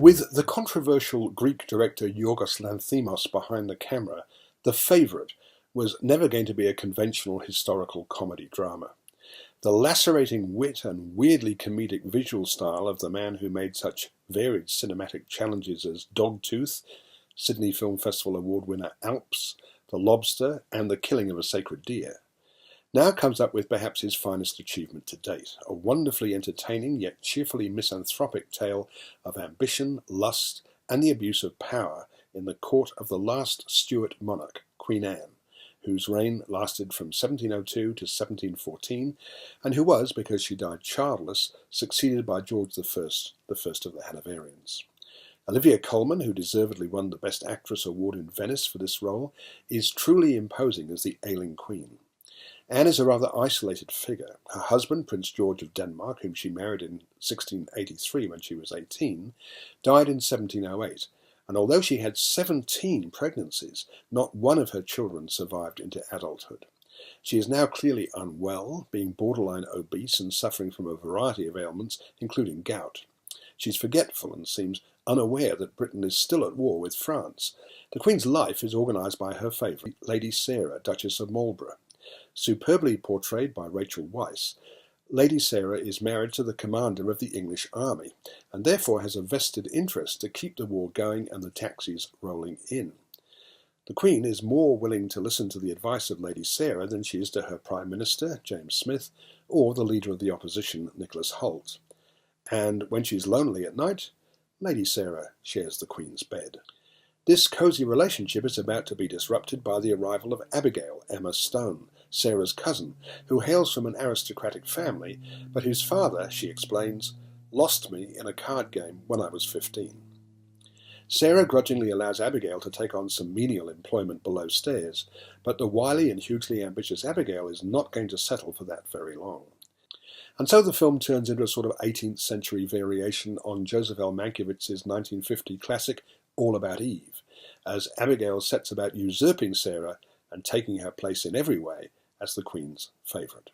With the controversial Greek director Yorgos Lanthimos behind the camera, The Favourite was never going to be a conventional historical comedy drama. The lacerating wit and weirdly comedic visual style of the man who made such varied cinematic challenges as Dogtooth, Sydney Film Festival Award winner Alps, The Lobster, and The Killing of a Sacred Deer, now comes up with perhaps his finest achievement to date, a wonderfully entertaining yet cheerfully misanthropic tale of ambition, lust, and the abuse of power in the court of the last Stuart monarch, Queen Anne, whose reign lasted from 1702 to 1714, and who was, because she died childless, succeeded by George I, the first of the Hanoverians. Olivia Colman, who deservedly won the Best Actress award in Venice for this role, is truly imposing as the ailing queen. Anne is a rather isolated figure. Her husband, Prince George of Denmark, whom she married in 1683 when she was 18, died in 1708, and although she had 17 pregnancies, not one of her children survived into adulthood. She is now clearly unwell, being borderline obese and suffering from a variety of ailments, including gout. She's forgetful and seems unaware that Britain is still at war with France. The Queen's life is organised by her favourite, Lady Sarah, Duchess of Marlborough. Superbly portrayed by Rachel Weisz, Lady Sarah is married to the commander of the English army, and therefore has a vested interest to keep the war going and the taxis rolling in. The Queen is more willing to listen to the advice of Lady Sarah than she is to her Prime Minister, James Smith, or the Leader of the Opposition, Nicholas Hoult. And when she's lonely at night, Lady Sarah shares the Queen's bed. This cosy relationship is about to be disrupted by the arrival of Abigail, Emma Stone, Sarah's cousin, who hails from an aristocratic family, but whose father, she explains, lost me in a card game when I was 15. Sarah grudgingly allows Abigail to take on some menial employment below stairs, but the wily and hugely ambitious Abigail is not going to settle for that very long. And so the film turns into a sort of 18th century variation on Joseph L. Mankiewicz's 1950 classic All About Eve, as Abigail sets about usurping Sarah and taking her place in every way as the Queen's favourite.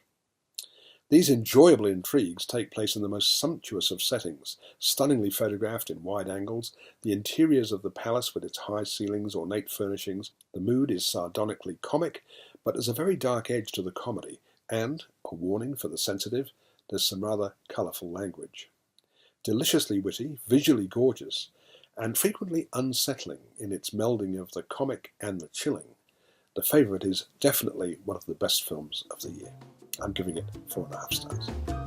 These enjoyable intrigues take place in the most sumptuous of settings, stunningly photographed in wide angles, the interiors of the palace with its high ceilings, ornate furnishings. The mood is sardonically comic, but there's a very dark edge to the comedy, and, a warning for the sensitive, there's some rather colourful language. Deliciously witty, visually gorgeous, and frequently unsettling in its melding of the comic and the chilling, The Favourite is definitely one of the best films of the year. I'm giving it 4.5 stars.